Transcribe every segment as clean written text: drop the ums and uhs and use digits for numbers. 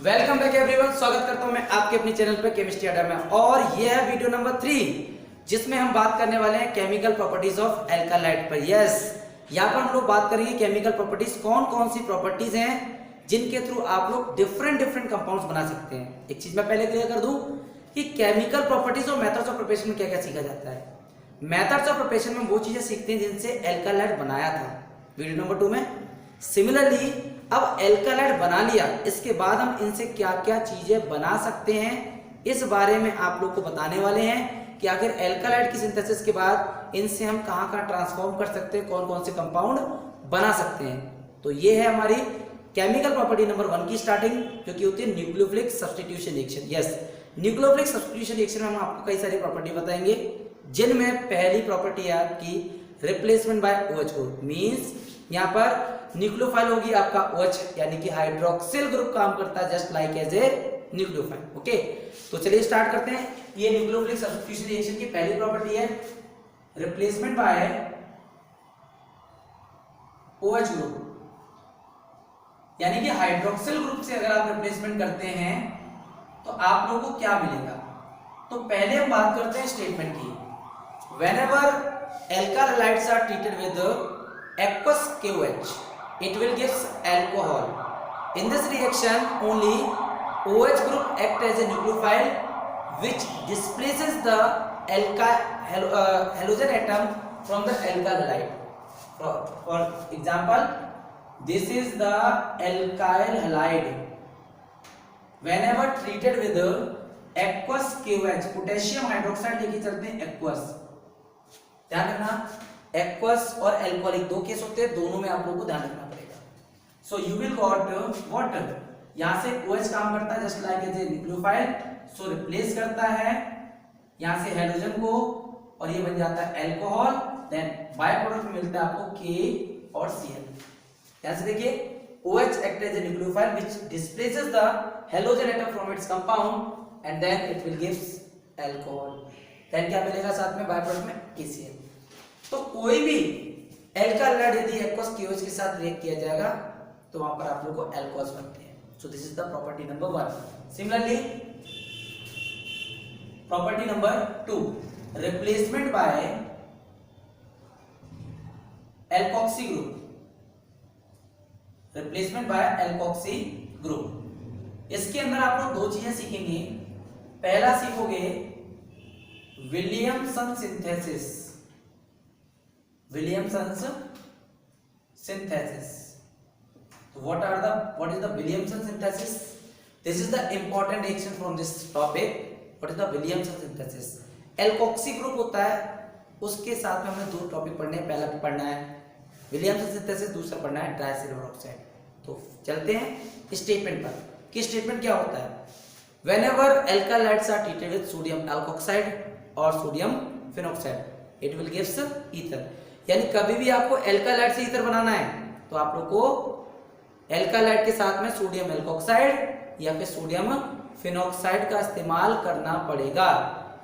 Welcome back everyone, स्वागत करता हूं मैं आपके अपने चैनल पे केमिस्ट्री अड्डा में। और यह है वीडियो नंबर 3 जिसमें हम बात करने वाले हैं केमिकल प्रॉपर्टीज ऑफ एल्कालाइट पर। यस, यहाँ पर हम लोग बात करेंगे केमिकल प्रॉपर्टीज, कौन कौन सी प्रॉपर्टीज हैं जिनके थ्रू आप लोग डिफरेंट कंपाउंड्स बना सकते हैं। एक चीज मैं पहले क्लियर कर दूं कि केमिकल प्रॉपर्टीज और मेथड्स ऑफ प्रिपरेशन में क्या क्या सीखा जाता है। मेथड्स ऑफ प्रिपरेशन में वो चीजें सीखते हैं जिनसे एल्कालाइट बनाया था वीडियो नंबर 2 में। सिमिलरली अब एल्कालाइट बना लिया, इसके बाद हम इनसे क्या क्या चीजें बना सकते हैं इस बारे में आप लोग को बताने वाले हैं कि आखिर एल्कालाइट की सिंथेसिस के बाद इनसे हम कहां कहां ट्रांसफॉर्म कर सकते हैं, कौन कौन से कंपाउंड बना सकते हैं। तो ये है हमारी केमिकल प्रॉपर्टी नंबर 1 की स्टार्टिंग, जो कि होती है nucleophilic substitution reaction. Yes, nucleophilic substitution reaction में हम आपको कई सारी प्रॉपर्टी बताएंगे, जिनमें पहली प्रॉपर्टी है आपकी replacement bye OH group. Means यहाँ पर न्यूक्लियोफाइल होगी आपका OH, यानी कि हाइड्रोक्सिल ग्रुप काम करता है just like as a nucleophile. Okay, तो चलिए स्टार्ट करते हैं। ये न्यूक्लियोफिलिक सब्स्टिट्यूशन रिएक्शन की पहली प्रॉपर्टी है रिप्लेसमेंट बाय OH ग्रुप, यानी कि हाइड्रोक्सिल ग्रुप से अगर आप रिप्लेसमेंट करते हैं तो आप लोगों को क्या मिलेगा। तो पहले हम बात करते हैं स्टेटमेंट की। Whenever alkalides are treated with aqueous KOH, it will give alcohol. In this reaction, only OH group act as a nucleophile which displaces the halogen atom from the alkyl halide. For example, this is the alkyl halide. Whenever treated with aqueous KOH, potassium hydroxide लेके चलते हैं aqueous। ध्यान रखना, aqueous और alcoholic दो case होते हैं, दोनों में आप लोगों को ध्यान रखना पड़ेगा। So you will got water, यहां से OH काम करता है just like as a nucleophile, so replace करता है यहां से हेलोजन को और ये बन जाता है अल्कोहल। देन बाय प्रोडक्ट में मिलता है आपको K और Cl। यहां से देखिए OH act as a nucleophile which displaces the halogen atom from its compound and then it will gives alcohol. Then क्या मिलेगा साथ में बाय प्रोडक्ट में KCl। तो कोई भी एल्कालाइड यदि एक्वस KOH के साथ रिएक्ट किया जाएगा तो वहां पर आप लोगों को अल्कोहल्स बनते हैं। So this is the property number 1। Similarly property number 2, replacement bye alkoxy group. Replacement bye alkoxy group, इसके अंदर आप लोग दो चीजें सीखेंगे। पहला सीखोगे Williamson synthesis. Williamson's synthesis. So what is the Williamson synthesis? This is the important reaction from this topic. What is the Williamson synthesis? Alkoxy group होता है, उसके साथ में हमें दो टॉपिक पढ़ने हैं। पहला पढ़ना है विलियमसन सिंथेसिस, दूसरा पढ़ना है ट्राइसिल्वर ऑक्साइड। तो चलते हैं स्टेटमेंट पर कि स्टेटमेंट क्या होता है। Whenever alkalides are treated with sodium alkoxide और sodium phenoxide, it will gives ether। यानी कभी भी आपको एल्कालाइड से ईथर बनाना है तो आप लोग को एल्कालाइड के साथ में सोडियम एल्कोक्साइड या फिर सोडियम फिनॉक्साइड का इस्तेमाल करना पड़ेगा,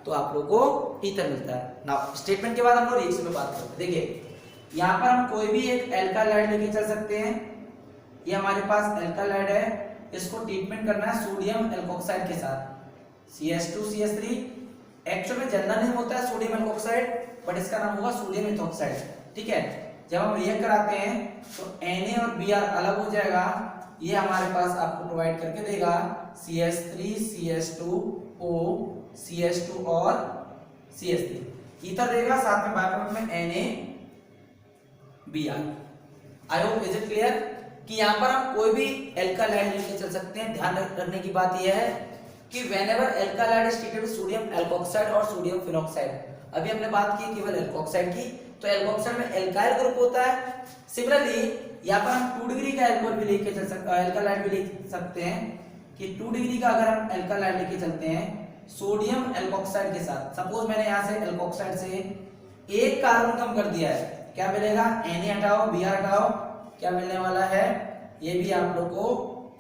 तो आप लोग को ईथर मिलता है। नाउ स्टेटमेंट के बाद हम लोग रिएक्शन में बात करते हैं। देखिए यहाँ पर हम कोई भी एक एल्कालाइड लेके चल सकते हैं। ये हमारे पास एल्कालाइड है, इसको ट्रीटमेंट करना है सोडियम एल्कोक्साइड के साथ CH2CH3। एक्चुअल में जनरल नेम होता है सोडियम एल्कोक्साइड, बट इसका नाम होगा सोडियम इथोक्साइड। ठीक है, जब हम रिएक्ट कराते हैं तो Na और Br अलग हो जाएगा। ये हमारे पास आपको प्रोवाइड करके देगा CH3 CH2O CH2 और CH3 ईथर देगा, साथ में बाय प्रोडक्ट में NaBr। I hope is it clear कि यहाँ पर हम कोई भी एल्कालाइड लेके चल सकते हैं। ध्यान रखने की बात यह है कि whenever alkyl halide is treated with sodium alkoxide और सोडियम फिनॉक्साइड, अभी हमने बात की केवल एल्कोक्साइड की, तो एल्कोक्साइड में एल्काइल ग्रुप होता है। सिमिलरली यहाँ पर हम 2 डिग्री का एल्कोहल भी लेके चल सकते हैं, एल्कालाइड भी ले सकते हैं कि 2 डिग्री का अगर हम एल्कालाइड लेके चलते हैं सोडियम एल्कोक्साइड के साथ। सपोज मैंने यहाँ से एल्कोक्साइड से एक कार्बन कम कर दिया है, क्या मिलेगा? Na हटाओ Br हटाओ, क्या मिलने वाला है? ये भी आप लोग को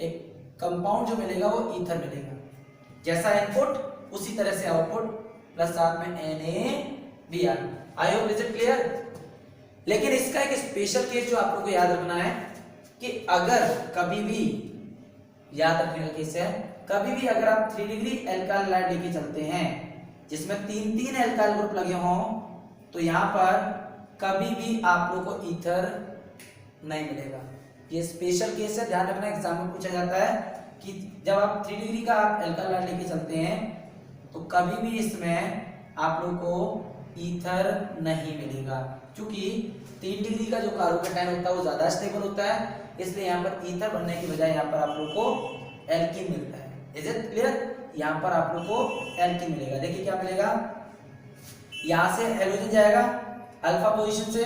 एक कंपाउंड जो मिलेगा वो ईथर मिलेगा। जैसा इनपुट उसी तरह से आउटपुट, प्लस साथ में NaBr। I hope is it clear. लेकिन इसका एक स्पेशल केस जो आप लोगों को याद रखना है कि अगर कभी भी याद रखने का केस है, कभी भी अगर आप 3 डिग्री एल्काइल हैलाइड लेके चलते हैं जिसमें 3 एल्काइल ग्रुप लगे हों, तो यहाँ पर कभी भी आप लोग को ईथर नहीं मिलेगा। ये स्पेशल केस है, ध्यान रखना, एग्जाम में पूछा जाता है कि जब आप 3 डिग्री का आप एल्काइल हैलाइड लेके चलते हैं तो कभी भी इसमें आप लोग को ईथर नहीं मिलेगा, क्योंकि 3 डिग्री का जो कार्बोकेटाइन होता है वो ज्यादा स्टेबल होता है, इसलिए यहाँ पर ईथर बनने की बजाय यहाँ पर आप लोग को एल्कीन मिलता है। Is it clear? यहाँ पर आप लोग को एल्कीन मिलेगा। देखिए क्या मिलेगा, यहाँ से हाइड्रोजन जाएगा अल्फा पोजीशन से,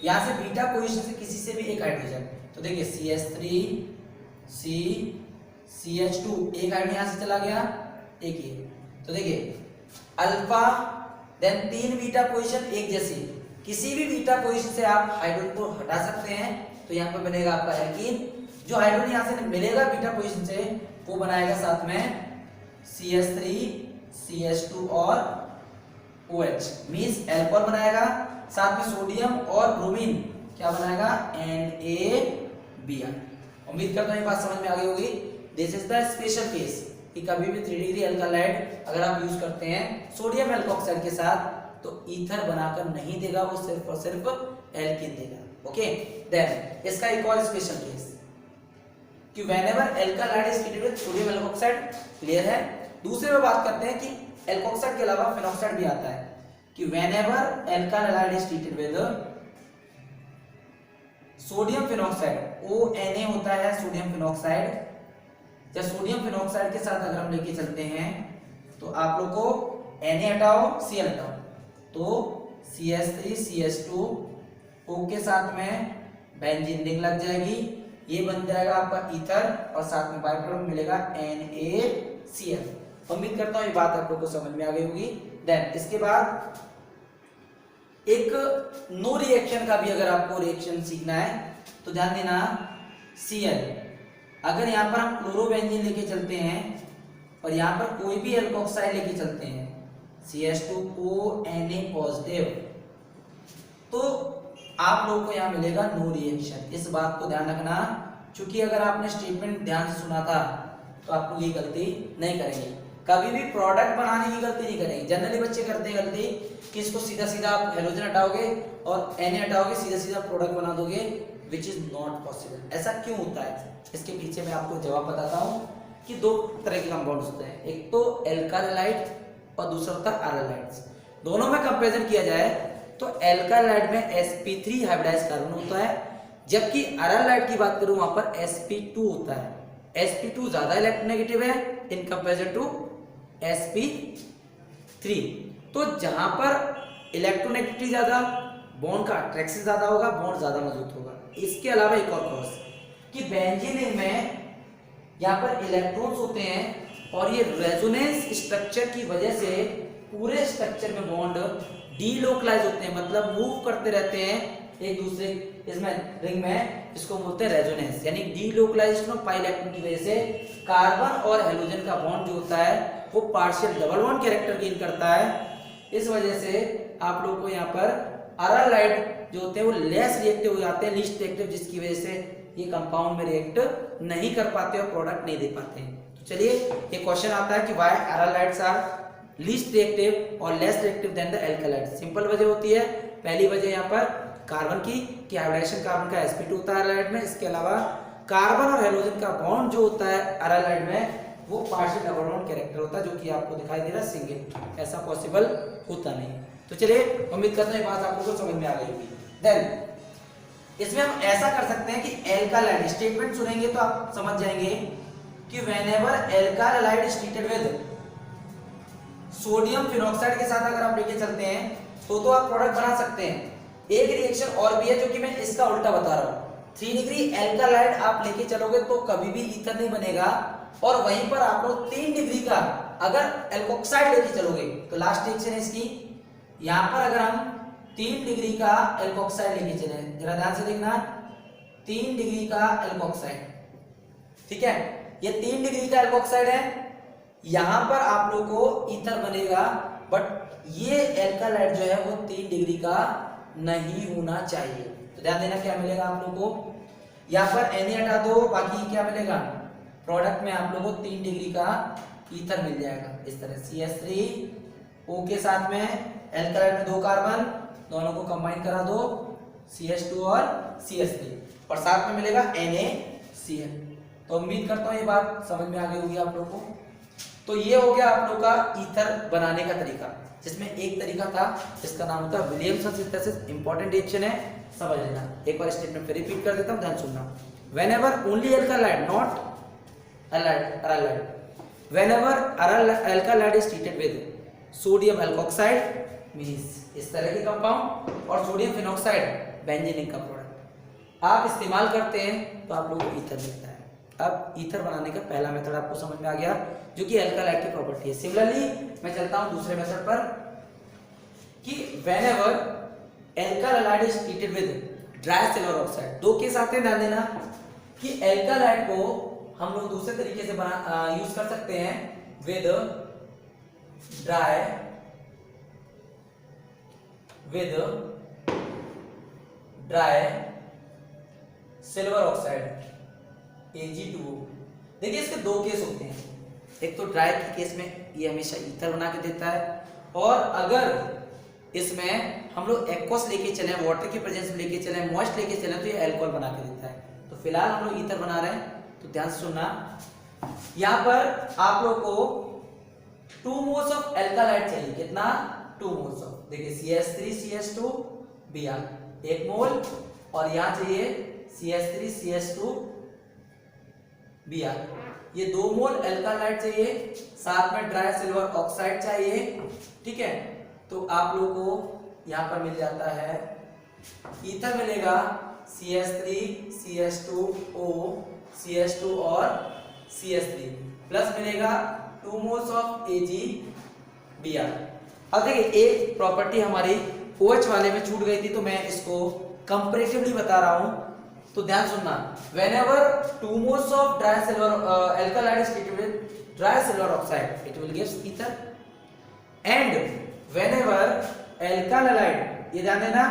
यहाँ से बीटा पोजीशन से किसी से भी एक हाइड्रोजन, तो देखिए CH3 CH2 एक हाइड्रोजन यहाँ से चला गया, एक ये, तो देखिए अल्फा देन 3 बीटा पोजीशन एक जैसी, किसी भी बीटा पोजीशन से आप हाइड्रोजन को हटा सकते हैं, तो यहाँ पे बनेगा आपका एल्कीन। जो हाइड्रोजन यहाँ से मिलेगा बीटा पोजीशन से वो बनाएगा साथ में CH3 CH2 और OH मींस एल्कोहल बनाएगा, साथ में सोडियम और ब्रोमीन क्या बनाएगा NaBr। उम्मीद करता हूँ ये बात समझ में आ गई होगी। This is the special case कि कभी भी 3 डिग्री एल्काइल हैलाइड अगर आप यूज करते हैं सोडियम एल्कोक्साइड के साथ तो ईथर बनाकर नहीं देगा, वो सिर्फ और सिर्फ एल्कीन देगा। ओके, देन इसका एक और स्पेशल केस कि whenever alkyl halide is treated with sodium alkoxide, clear है। दूसरे में बात करते हैं कि एल्कोक्साइड के अलावा फिनॉक्साइड भी आता है कि whenever alkyl halide is treated with sodium phenoxide, ONA होता है सोडियम फिनॉक्साइड, या सोडियम फिनॉक्साइड के साथ अगर हम लेके चलते हैं तो आप लोग को Na हटाओ Cl हटाओ, तो CH3 CH2 O के साथ में बेंजीन रिंग लग जाएगी, ये बन जाएगा आपका ईथर और साथ में बाय प्रोडक्ट मिलेगा NaCl। उम्मीद करता हूँ ये बात आप लोग को समझ में आ गई होगी। देन इसके बाद एक नो रिएक्शन का भी अगर आपको रिएक्शन सीखना है तो ध्यान देना, Cl अगर यहाँ पर हम क्लोरोबेंजीन लेके चलते हैं और यहाँ पर कोई भी एल्कोक्साइड लेके चलते हैं CH2ONA पॉजिटिव, तो आप लोगों को यहाँ मिलेगा नो रिएक्शन। इस बात को ध्यान रखना, क्योंकि अगर आपने स्टेटमेंट ध्यान से सुना था तो आप लोग ये गलती नहीं करेंगे, कभी भी प्रोडक्ट बनाने की गलती नहीं करेंगे। जनरली बच्चे करते हैं गलती कि इसको सीधा सीधा आप हाइड्रोजन हटाओगे और Na हटाओगे, सीधा सीधा प्रोडक्ट बना दोगे, विच इज नॉट पॉसिबल। ऐसा क्यों होता है, इसके पीछे मैं आपको जवाब बताता हूँ कि 2 तरह के कंपाउंड्स होते हैं, एक तो एल्काइल हैलाइड और दूसरा होता है अराइल हैलाइड्स। दोनों में कंपैरिजन किया जाए तो एल्काइल हैलाइड में sp3 हाइब्रिडाइज्ड कार्बन होता है, जबकि अराइल हैलाइड की बात करूं वहां पर sp2 होता है। sp2 ज्यादा इलेक्ट्रोनेगेटिव है इन कंपैरिजन टू sp3। तो जहां पर इलेक्ट्रोनेगेटिविटी ज्यादा, बॉन्ड का अट्रैक्शन ज्यादा होगा, बॉन्ड ज्यादा मजबूत होगा। इसके अलावा एक और कॉज कि बेंजीन रिंग में यहाँ पर इलेक्ट्रॉन्स होते हैं और ये रेजोनेंस स्ट्रक्चर की वजह से पूरे स्ट्रक्चर में बॉन्ड डीलोकलाइज होते हैं, मतलब मूव करते रहते हैं एक दूसरे इसमें रिंग में, इसको बोलते हैं रेजोनेंस, यानी डीलोकलाइजेशन ऑफ पाई इलेक्ट्रॉन की वजह से कार्बन और हाइड्रोजन का बॉन्ड जो होता है वो partial double bond character gain करता है। इस वजह से आप लोग को यहाँ पर अराइल हैलाइड जो होते हैं वो लेस रिएक्टिव हो जाते हैं, लीस्ट रिएक्टिव, जिसकी वजह से ये कंपाउंड में रिएक्ट नहीं कर पाते और प्रोडक्ट नहीं दे पाते हैं। तो चलिए ये क्वेश्चन आता है कि why aryl halides are least reactive और less reactive than the alkyl halide. Simple वजह होती है, पहली वजह यहाँ पर कार्बन की कि हाइब्रिडाइजेशन कार्बन का sp2 होता है अराइल हैलाइड में। इसके अलावा कार्बन और हाइड्रोजन का बॉन्ड जो होता है अराइल हैलाइड में वो पार्शियल डबल बॉन्ड कैरेक्टर होता है, जो कि आपको दिखाई दे रहा है सिंगल, ऐसा पॉसिबल होता नहीं। तो चलिए उम्मीद करते हैं बात आप लोगों को समझ में आ गई होगी। देन इसमें हम ऐसा कर सकते हैं कि एल्काइल हैलाइड स्टेटमेंट सुनेंगे तो आप समझ जाएंगे कि whenever alkyl halide is treated with sodium phenoxide के साथ अगर आप लेके चलते हैं तो आप प्रोडक्ट बना सकते हैं। एक रिएक्शन और भी है जो कि मैं इसका उल्टा बता रहा हूं, 3 डिग्री एल्काइल हैलाइड आप लेके चलोगे तो कभी भी ईथर नहीं बनेगा, और वहीं पर आप लोग 3 डिग्री का अगर एल्कोक्साइड लेके चलोगे तो लास्ट रिएक्शन है इसकी, यहां पर अगर हम 3 डिग्री का एल्कोक्साइड लेके चले, जरा ध्यान से देखना, 3 डिग्री का एल्कोक्साइड, ठीक है, ये 3 डिग्री का एल्कोक्साइड है, यहां पर आप लोग को ईथर बनेगा, बट ये एल्काइल हैलाइड जो है वो 3 डिग्री का नहीं होना चाहिए। तो ध्यान देना क्या मिलेगा आप लोग को, यहाँ पर Na हटा दो, बाकी क्या मिलेगा प्रोडक्ट में आप लोगों को 3 डिग्री का ईथर मिल जाएगा इस तरह। CH3O के साथ में एल्कालाइड में 2 कार्बन, दोनों को कंबाइन करा दो, CH2 और CH3, और साथ में मिलेगा NaCl। तो उम्मीद करता हूँ ये बात समझ में आ गई होगी आप लोगों को। तो ये हो गया आप लोग का ईथर बनाने का तरीका, जिसमें एक तरीका था जिसका नाम होता है विलियमसन सिंथेसिस। इंपॉर्टेंट रिएक्शन है, समझ लेना। एक बार स्टेटमेंट पे रिपीट कर देता हूं, ध्यान सुनना। Whenever only alkyl halide not aryl halide, whenever alkyl halide is treated with sodium alkoxide means इस तरह के कंपाउंड और सोडियम फिनॉक्साइड बेंजीनिक का प्रोडक्ट आप इस्तेमाल करते हैं तो आप लोगों को ईथर मिलता है। अब ईथर बनाने का पहला मेथड आपको समझ में आ गया, जो कि अल्कालाइड की प्रॉपर्टी है। सिमिलरली मैं चलता हूं दूसरे मेथड पर कि whenever alkyl halide is treated with dry silver oxide. 2 case आते हैं, ध्यान देना कि अल्कालाइड को हम लोग दूसरे तरीके से यूज कर सकते हैं with dry silver oxide Ag2O। देखिए इसके 2 केस होते हैं, एक तो ड्राई के केस में ये हमेशा ईथर बना के देता है, और अगर इसमें हम लोग एक्वस लेके चले, वाटर की प्रेजेंस में लेके चले, मॉइस्ट लेके चले, तो ये अल्कोहल बना के देता है। तो फिलहाल हम लोग ईथर बना रहे हैं, तो ध्यान से सुनना। यहाँ पर आप लोग को 2 मोल्स ऑफ अल्कालाइड चाहिए। कितना? 2 मोल्स ऑफ, देखिए CH3 CH2 Br 1 मोल, और यहाँ चाहिए CH3 CH2 Br, ये 2 मोल अल्कालाइड चाहिए, साथ में ड्राई सिल्वर ऑक्साइड चाहिए। ठीक है, तो आप लोगों को यहाँ पर मिल जाता है ईथर मिलेगा CH3 CH2O CH2 और CH3 प्लस मिलेगा 2 मोल्स ऑफ AgBr। अब देखिए एक प्रॉपर्टी हमारी OH वाले में छूट गई थी, तो मैं इसको कंपैरेटिवली बता रहा हूं, तो ध्यान सुनना। whenever 2 moles of dry silver alkali is treated with dry silver oxide, it will give ether, and whenever alkali, ये ध्यान देना,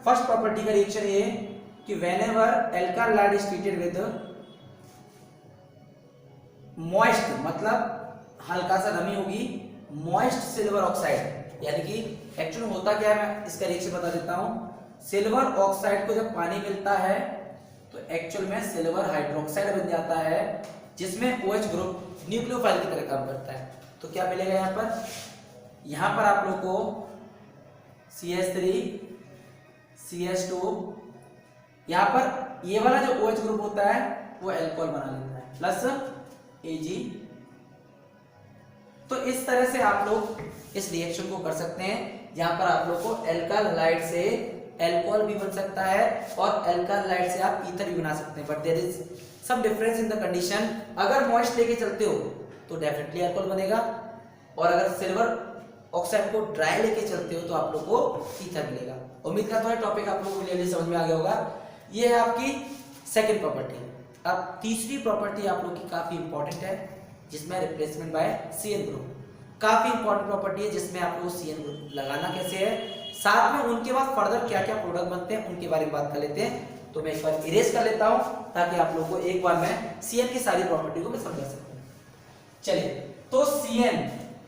फर्स्ट प्रॉपर्टी का रिएक्शन ये कि whenever alkali is treated with moist, मतलब हल्का सा नमी होगी, moist silver oxide, यानी कि एक्चुअली होता क्या है, मैं इसका रिएक्शन बता देता हूं। सिल्वर ऑक्साइड को जब पानी मिलता है तो एक्चुअल में सिल्वर हाइड्रोक्साइड बन जाता है, जिसमें OH ग्रुप न्यूक्लियोफाइल की तरह काम करता है। तो क्या मिलेगा यहाँ पर आप लोग को CH3 CH2, यहाँ पर ये वाला जो OH ग्रुप होता है वो अल्कोहल बना लेता है, प्लस Ag। तो इस तरह से आप लोग इस रिएक्शन को कर सकते हैं, जहां पर आप लोग को अल्कालाइड से अल्कोहल भी बन सकता है और अल्कालाइड से आप ईथर भी बना सकते हैं, but there is some difference in the condition. अगर मॉइस्ट लेके चलते हो तो डेफिनेटली अल्कोहल बनेगा, और अगर सिल्वर ऑक्साइड को ड्राई लेके चलते हो तो आप लोग को ईथर मिलेगा। उम्मीद करता हूं टॉपिक आप लोगों को क्लियरली समझ में आ गया होगा। ये है आपकी सेकंड प्रॉपर्टी। अब तीसरी प्रॉपर्टी आप लोग की काफी इंपॉर्टेंट है, जिसमें रिप्लेसमेंट बाय CN ग्रुप। काफी इंपॉर्टेंट प्रॉपर्टी है, जिसमें आप लोग CN ग्रुप लगाना कैसे है, साथ में उनके बाद फर्दर क्या क्या प्रोडक्ट बनते हैं उनके बारे में बात कर लेते हैं। तो मैं एक बार इरेज कर लेता हूं, ताकि आप लोगों को एक बार मैं CN की सारी प्रॉपर्टी को मैं समझा सकूं। चलिए, तो CN,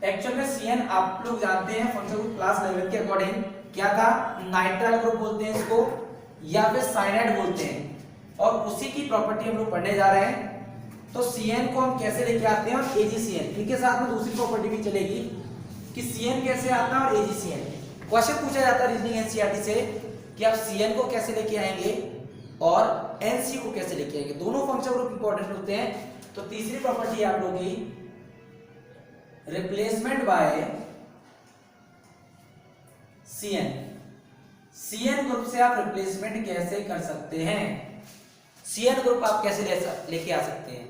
एक्चुअल में CN आप लोग जानते हैं फंक्शन ग्रुप क्लास 11 के अकॉर्डिंग क्या था, नाइट्राइल ग्रुप बोलते हैं इसको, या फिर साइनाइड बोलते हैं, और उसी की प्रॉपर्टी हम लोग पढ़ने जा रहे हैं। तो CN को हम कैसे लेके आते हैं, और AgCN, इनके साथ में दूसरी प्रॉपर्टी भी चलेगी कि CN कैसे आता है और AgCN। क्वेश्चन पूछा जाता है रीजनिंग एनसीईआरटी से कि आप CN को कैसे लेके आएंगे और NC को कैसे लेके आएंगे, दोनों फंक्शन ग्रुप इंपॉर्टेंट होते हैं। तो तीसरी प्रॉपर्टी आप लोगों की replacement bye CN। CN group से आप रिप्लेसमेंट कैसे कर सकते हैं, CN ग्रुप आप कैसे लेके आ सकते हैं।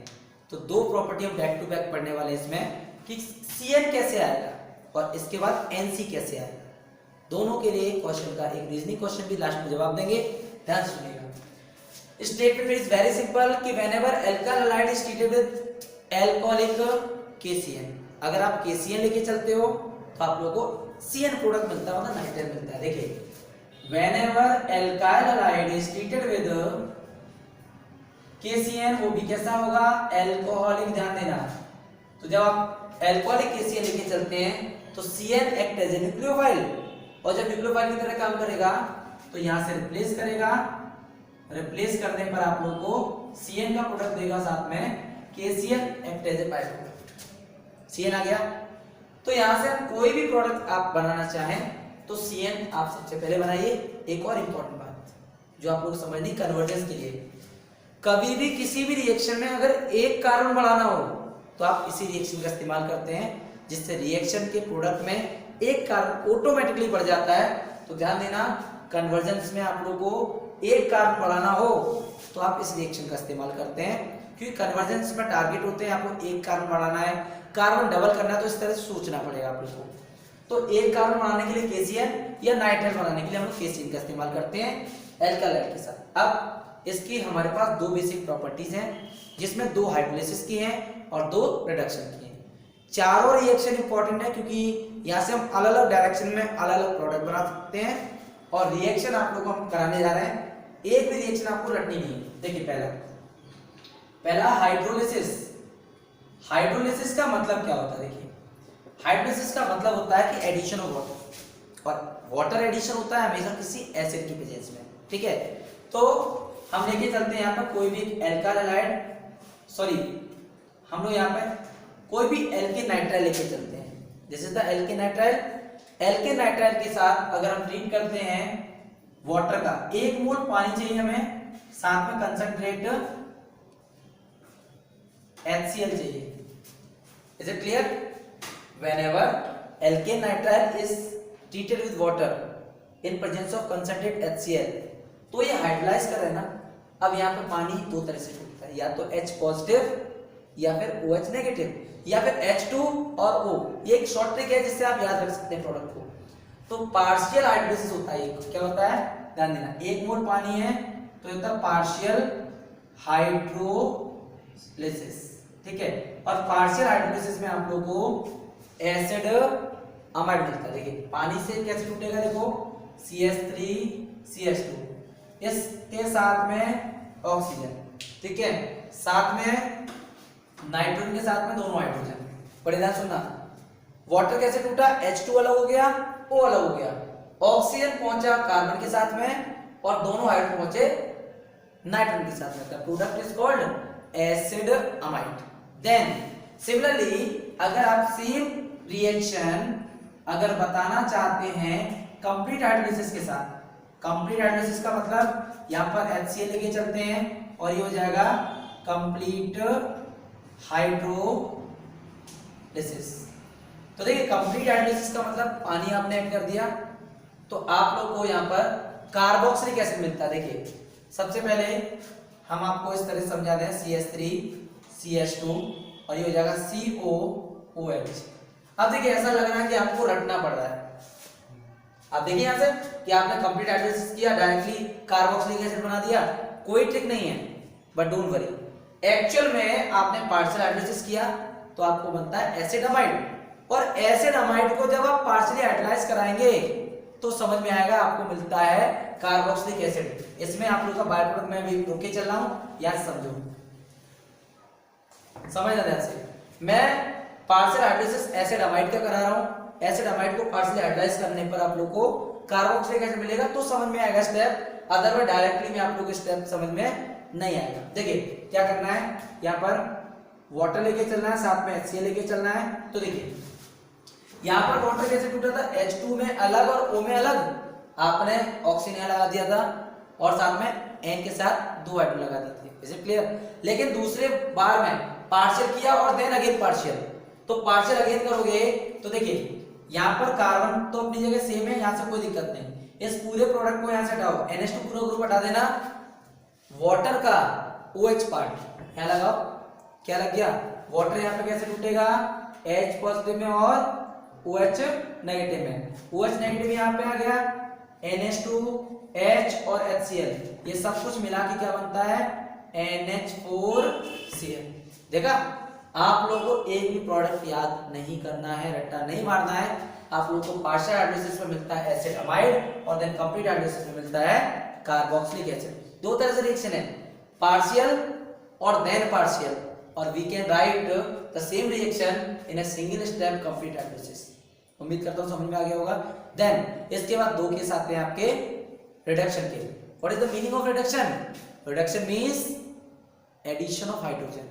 तो दो प्रॉपर्टी हम बैक टू बैक पढ़ने वाले हैं इसमें, कि CN कैसे आएगा और इसके बाद NC कैसे आएगा। दोनों के लिए क्वेश्चन का एक रीजनिंग क्वेश्चन भी लास्ट में जवाब देंगे, ध्यान से सुनिएगा। स्टेटमेंट इज वेरी सिंपल कि whenever alkyl halide is treated with alcoholic KCN, अगर आप KCN लेके चलते हो तो आप लोगों को CN प्रोडक्ट मिलता है, मतलब नाइट्राइल मिलता है। देखिए, whenever alkyl halide is treated with KCN वो भी कैसा होगा, एल्कोहलिक, ध्यान देना। तो जब आप एल्कोहलिक KCN लेके चलते हैं तो CN act as a nucleophile, और जब न्यूक्लियोफाइल की तरह काम करेगा तो यहां से रिप्लेस करेगा, रिप्लेस करने पर आप लोग को CN का प्रोडक्ट देगा, साथ में KCN act as a by product, CN आ गया। तो यहां से कोई भी प्रोडक्ट आप बनाना चाहें तो CN आप सबसे पहले बनाइए। एक और इंपॉर्टेंट बात जो आप लोग समझनी कन्वर्जेंस के लिए, कभी भी किसी भी रिएक्शन में अगर एक कार्बन बढ़ाना हो तो आप इसी रिएक्शन का इस्तेमाल करते हैं, जिससे रिएक्शन के प्रोडक्ट में एक कार्बन ऑटोमेटिकली बढ़ जाता है। तो ध्यान देना, कन्वर्जेंस में आप लोगों को एक कार्बन बढ़ाना हो तो आप इस रिएक्शन का इस्तेमाल करते हैं, क्योंकि कन्वर्जेंस में टारगेट होते हैं आपको एक कार्बन बढ़ाना है, कार्बन डबल करना है, तो इस तरह से सोचना पड़ेगा आप लोगों को। तो एक कार्बन बनाने के लिए KCN या नाइट्राइल बनाने के लिए हम लोग KCN का इस्तेमाल करते हैं एल्कालाइड के साथ। अब इसकी हमारे पास दो बेसिक प्रॉपर्टीज हैं, जिसमें दो हाइड्रोलिसिस की हैं और दो रिडक्शन की हैं। चारों रिएक्शन इंपॉर्टेंट है, क्योंकि यहाँ से हम अलग अलग डायरेक्शन में अलग अलग प्रोडक्ट बना सकते हैं, और रिएक्शन आप लोग को हम कराने जा रहे हैं, एक भी रिएक्शन आपको रटनी नहीं है। देखिए पहला हाइड्रोलिसिस। हाइड्रोलिसिस का मतलब क्या होता है? देखिए, हाइड्रोलिसिस का मतलब होता है कि एडिशन ऑफ वाटर, और वाटर एडिशन होता है हमेशा किसी एसिड की प्रेजेंस में, ठीक है। तो हम लेके चलते हैं यहाँ पर कोई भी एल्कालाइड, सॉरी हम लोग यहाँ पे कोई भी एल्केन नाइट्राइल लेके चलते हैं। This is the alkane nitrile. Alkane nitrile के साथ अगर हम ट्रीट करते हैं वाटर का, 1 मोल पानी चाहिए हमें, साथ में कंसंट्रेट HCl चाहिए। Is it clear? Whenever alkane nitrile is treated with water in presence of concentrate HCl, तो ये हाइड्रोलाइज कर रहे हैं ना। अब यहाँ पे पानी दो तरह से टूटता है, या तो H पॉजिटिव या फिर OH नेगेटिव, या फिर H2 और O। ये एक शॉर्ट ट्रिक है जिससे आप याद रख सकते हैं प्रोडक्ट को। तो पार्शियल हाइड्रोलिसिस होता है, क्या होता है ध्यान देना, 1 मोल पानी है तो होता है पार्शियल हाइड्रोलिसिस, ठीक है। और पार्शियल हाइड्रोलिसिस में आप लोग को एसिड अमाइड मिलता है। देखिए पानी से कैसे टूटेगा, देखो CH3CH2, इसके साथ में ऑक्सीजन, ठीक है, साथ में नाइट्रोजन के साथ में दोनों हाइड्रोजन। बड़े ध्यान सुनना, वाटर कैसे टूटा, H2 अलग हो गया, O अलग हो गया, ऑक्सीजन पहुंचा कार्बन के साथ में और दोनों हाइड्रोजन पहुंचे नाइट्रोजन के साथ में। Product is called acid amide. Then similarly अगर आप सेम रिएक्शन अगर बताना चाहते हैं कंप्लीट हाइड्रोलिसिस के साथ, कंप्लीट हाइड्रोलिसिस का मतलब यहां पर HCl लेके चलते हैं और ये हो जाएगा कंप्लीट हाइड्रोलिसिस। तो देखिए कंप्लीट हाइड्रोलिसिस का मतलब पानी आपने ऐड कर दिया, तो आप लोग को यहां पर कार्बोक्सिलिक एसिड मिलता है। देखिए सबसे पहले हम आपको इस तरह से समझा दें, CH3CH2 और ये हो जाएगा COOH। अब देखिए ऐसा लग रहा है कि आपको रटना पड़ रहा है। अब देखिए यहां से कि आपने कंप्लीट हाइड्रोलिसिस किया, डायरेक्टली कार्बोक्सिलिक एसिड बना दिया, कोई ट्रिक नहीं है, बट डोंट वरी, एक्चुअल में आपने पार्शियल हाइड्रोलिसिस किया तो आपको बनता है एसिड अमाइड, और एसिड अमाइड को जब आप पार्शियली हाइड्रोलाइज कराएंगे तो समझ में आएगा आपको मिलता है कार्बोक्सिलिक एसिड। इसमें आप लोग का बाय प्रोडक्ट में भी रोके चल रहा हूं, याद समझो, समझना ध्यान से। मैं पार्शियल हाइड्रोलिसिस एसिड अमाइड का करा रहा हूं, एसिड अमाइड को पार्शियली हाइड्रोलाइज करने पर आप लोग को कार्बोक्सिलिक एसिड मिलेगा, तो समझ में आएगा स्टेप, अदरवाइज डायरेक्टली में आप लोग स्टेप समझ में नहीं आएगा। देखिए क्या करना है, यहाँ पर वाटर लेके चलना है, साथ में HCl लेके चलना है। तो देखिए यहाँ पर वाटर कैसे टूटा था, H2 में अलग और O में अलग, आपने ऑक्सीजन लगा दिया था और साथ में N के साथ 2 हाइड्रोजन लगा दी थी। Is it clear? लेकिन दूसरे बार में पार्शियल किया और देन अगेन पार्शियल, तो पार्शियल अगेन करोगे तो देखिए यहाँ पर कार्बन तो अपनी जगह सेम है, यहाँ से कोई दिक्कत नहीं। इस पूरे प्रोडक्ट को यहाँ से हटाओ, NH2 पूरा ग्रुप हटा देना, वाटर का OH पार्ट यहाँ लगाओ, क्या लग गया, वाटर यहाँ पे कैसे टूटेगा, H पॉजिटिव में और OH नेगेटिव में, OH नेगेटिव यहाँ पे आ गया, NH2 H और HCl, ये सब कुछ मिला के क्या बनता है, NH4Cl। देखा, आप लोगों को एक भी प्रोडक्ट याद नहीं करना है, रट्टा नहीं मारना है। आप लोगों को पार्शियल हाइड्रोलिसिस में मिलता है एसिड अमाइड और देन कंप्लीट हाइड्रोलिसिस में मिलता है कार्बोक्सिलिक एसिड। दो तरह से रिएक्शन है, पार्शियल और देन पार्शियल, और we can write the same reaction in a single step complete hydrolysis. उम्मीद करता हूं समझ में आ गया होगा। देन इसके बाद दो केस आते हैं आपके रिडक्शन के। What is the meaning of reduction? Reduction means addition of hydrogen.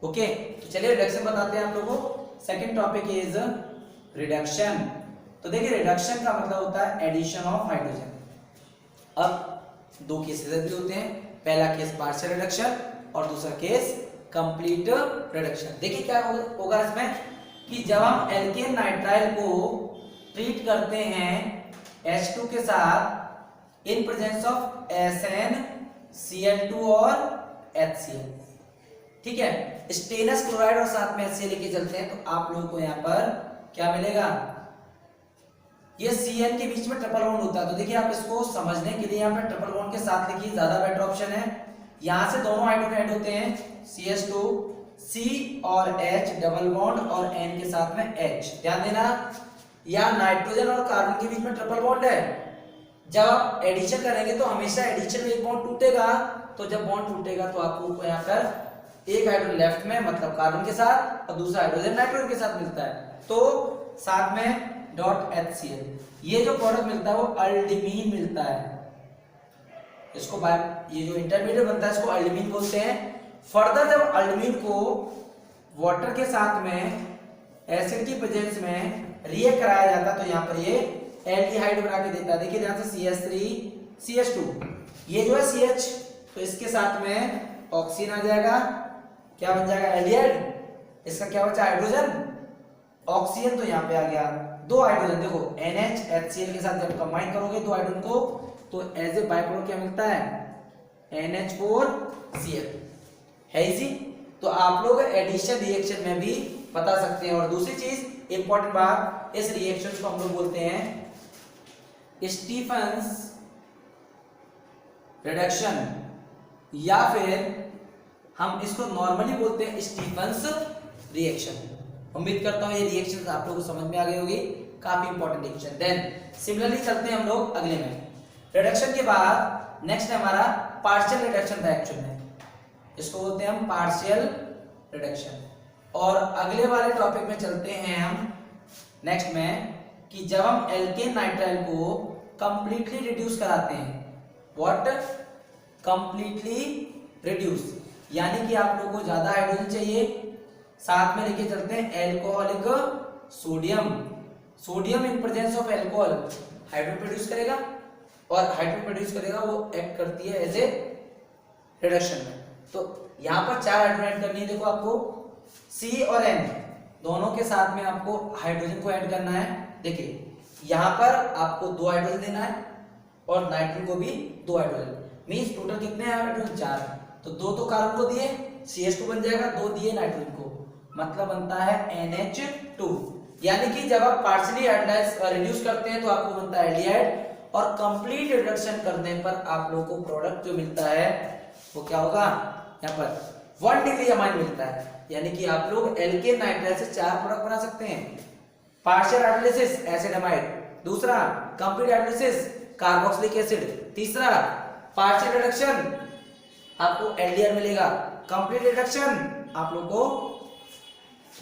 Okay, तो चलिए रिडक्शन बताते हैं आप लोगों को। Second topic is reduction. तो देखिए रिडक्शन का मतलब होता है एडिशन ऑफ हाइड्रोजन। अब दो केसेस भी होते हैं, पहला केस पार्शियल रिडक्शन और दूसरा केस कंप्लीट रिडक्शन। देखिए क्या होगा इसमें कि जब हम एल्केन नाइट्राइल को ट्रीट करते हैं H2 के साथ इन प्रेजेंस ऑफ SnCl2 और HCl, ठीक है, स्टेनस क्लोराइड और साथ में HCl लेके चलते हैं, तो आप लोगों को यहाँ पर क्या मिलेगा? ये Cn के बीच में ट्रिपल बॉन्ड होता है। तो देखिए आप इसको समझने के लिए यहाँ पर ट्रिपल बॉन्ड के साथ लिखिए, ज्यादा बेटर ऑप्शन है। यहाँ से दोनों हाइड्रोजन ऐड होते हैं, CH2 C और H डबल बॉन्ड और N के साथ में H। ध्यान देना, या नाइट्रोजन और कार्बन के बीच में ट्रिपल बॉन्ड है। जब आप एडिशन करेंगे तो हमेशा एडिशन में एक बॉन्ड टूटेगा, तो जब बॉन्ड टूटेगा तो आपको यहाँ पर एक हाइड्रोजन लेफ्ट में मतलब कार्बन के साथ और दूसरा हाइड्रोजन नाइट्रोजन के साथ मिलता है, तो साथ में डॉट HCl। ये जो प्रोडक्ट मिलता है वो अल्डिमीन मिलता है। इसको ये जो इंटरमीडिएट बनता है इसको अल्डिमीन बोलते हैं। फर्दर जब अल्डिमीन को वाटर के साथ में एसिड की प्रेजेंस में रिएक्ट कराया जाता है तो यहाँ पर ये एल्डिहाइड बना के देता है। देखिए ध्यान से CH3 CH2, ये जो है CH, तो इसके साथ में ऑक्सीजन आ जाएगा, क्या बन जाएगा? एल्डिहाइड। इसका क्या बचा? हाइड्रोजन, ऑक्सीजन, तो यहाँ पे आ गया दो हाइड्रोजन। देखो NH HCl के साथ जब कंबाइन करोगे दो हाइड्रोजन को, तो एज ए बाय प्रोडक्ट क्या मिलता है? NH4Cl है इजी। तो आप लोग एडिशन रिएक्शन में भी बता सकते हैं। और दूसरी चीज इंपॉर्टेंट बात, इस रिएक्शन को हम लोग बोलते हैं स्टीफंस रिडक्शन, या फिर हम इसको नॉर्मली बोलते हैं स्टीफंस रिएक्शन। उम्मीद करता हूं ये रिएक्शन आप लोगों को समझ में आ गई होगी, काफी इंपॉर्टेंट रिएक्शन। देन सिमिलरली चलते हैं हम लोग अगले में। रिडक्शन के बाद नेक्स्ट है हमारा पार्शियल रिडक्शन था एक्चुअल में, इसको बोलते हैं हम पार्शियल रिडक्शन। और अगले वाले टॉपिक में चलते हैं हम नेक्स्ट में कि जब हम एल्केन नाइट्राइल को कंप्लीटली रिड्यूस कराते हैं, व्हाट? कंप्लीटली रिड्यूस, यानी कि आप लोगों को ज्यादा हाइड्रोजन चाहिए, साथ में लेके चलते हैं alcoholic sodium. Sodium in presence of alcohol hydrogen produce करेगा, और हाइड्रोजन प्रोड्यूस करेगा वो एक्ट करती है एज ए रिडक्शन में। तो यहाँ पर चार हाइड्रोजन ऐड करनी है। देखो आपको C और N दोनों के साथ में आपको हाइड्रोजन को ऐड करना है। देखिए यहाँ पर आपको दो हाइड्रोजन देना है और नाइट्रोजन को भी दो हाइड्रोजन, मींस टोटल कितने हाइड्रोजन? चार। तो दो तो कार्बन को दिए, CH2 बन जाएगा, दो दिए नाइट्रोजन को, मतलब बनता है NH2। यानी कि जब आप पार्शियली रिड्यूस करते हैं तो आपको बनता है एल्डिहाइड, और कंप्लीट रिडक्शन करने पर आप लोगों को प्रोडक्ट जो मिलता है वो क्या होगा? यहाँ पर 1 डिग्री अमाइन मिलता है। यानी कि आप लोग एल्केन नाइट्राइल से चार प्रोडक्ट बना सकते हैं। पार्शियल हाइड्रोलिसिस एसिड अमाइड, दूसरा कंप्लीट हाइड्रोलिसिस कार्बोक्सिलिक एसिड, तीसरा पार्शियल रिडक्शन आपको एल्डिहाइड मिलेगा, कंप्लीट रिडक्शन आप लोग को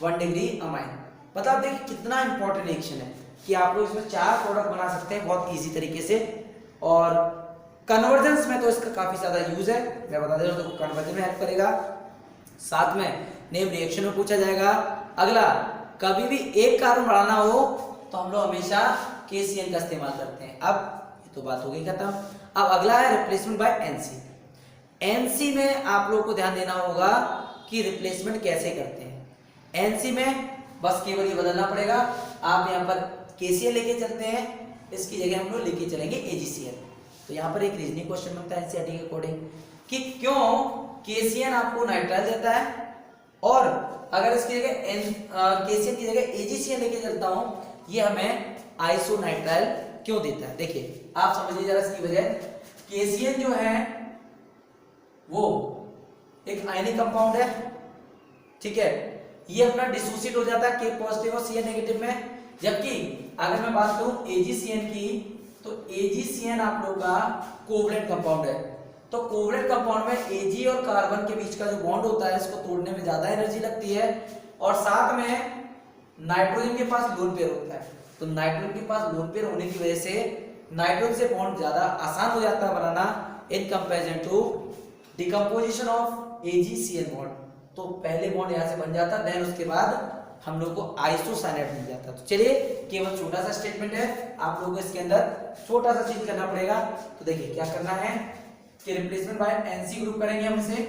1 डिग्री अमाइन। मतलब देखिए कितना इंपॉर्टेंट रिएक्शन है कि आप लोग इसमें चार प्रोडक्ट बना सकते हैं बहुत इजी तरीके से। और कन्वर्जेंस में तो इसका काफी ज्यादा यूज है, मैं बता दे रहा हूं, तो कन्वर्जन में हेल्प करेगा। साथ में नेम रिएक्शन में पूछा जाएगा। अगला, कभी भी एक कार्बन बढ़ाना हो तो हम लोग हमेशा KCl का इस्तेमाल करते हैं। अब ये तो बात हो गई खत्म। अब अगला है रिप्लेसमेंट बाय NC। NC में आप लोग को ध्यान देना होगा कि रिप्लेसमेंट कैसे करते हैं। NC में बस केवल ये बदलना पड़ेगा, आप यहाँ पर KCl लेके चलते हैं, इसकी जगह हम लोग लेके चलेंगे AgCl। तो यहाँ पर एक रीजनिंग क्वेश्चन बनता है NCERT के अकॉर्डिंग कि क्यों KCl आपको नाइट्राइल देता है और अगर इसकी जगह KCl की जगह AgCl लेके चलता हूं, ये हमें आइसोनाइट्राइल क्यों देता है? देखिए आप समझिए जरा इसकी वजह। KCl जो है वो एक आयनिक कंपाउंड है, ठीक है, ये अपना डिसोसिएट हो जाता है K पॉजिटिव और Cl नेगेटिव में। जबकि अगर मैं बात करूं AgCN की, तो AgCN आप लोग का कोवलेंट कंपाउंड है। तो कोवलेंट कंपाउंड में Ag और कार्बन के बीच का जो बॉन्ड होता है इसको तोड़ने में ज्यादा एनर्जी लगती है, और साथ में नाइट्रोजन के पास लोन पेयर होता है, तो नाइट्रोजन के पास लोन पेयर होने की वजह से नाइट्रोजन से बॉन्ड ज्यादा आसान हो जाता है बनाना in comparison to decomposition of AgCN bond. तो पहले बॉन्ड यहाँ से बन जाता, देन उसके बाद हम लोग को आइसोसाइनाइड मिल जाता। तो चलिए केवल छोटा सा स्टेटमेंट है, आप लोगों को इसके अंदर छोटा सा चीज करना पड़ेगा। तो देखिए क्या करना है कि रिप्लेसमेंट बाय NC ग्रुप करेंगे हम इसे,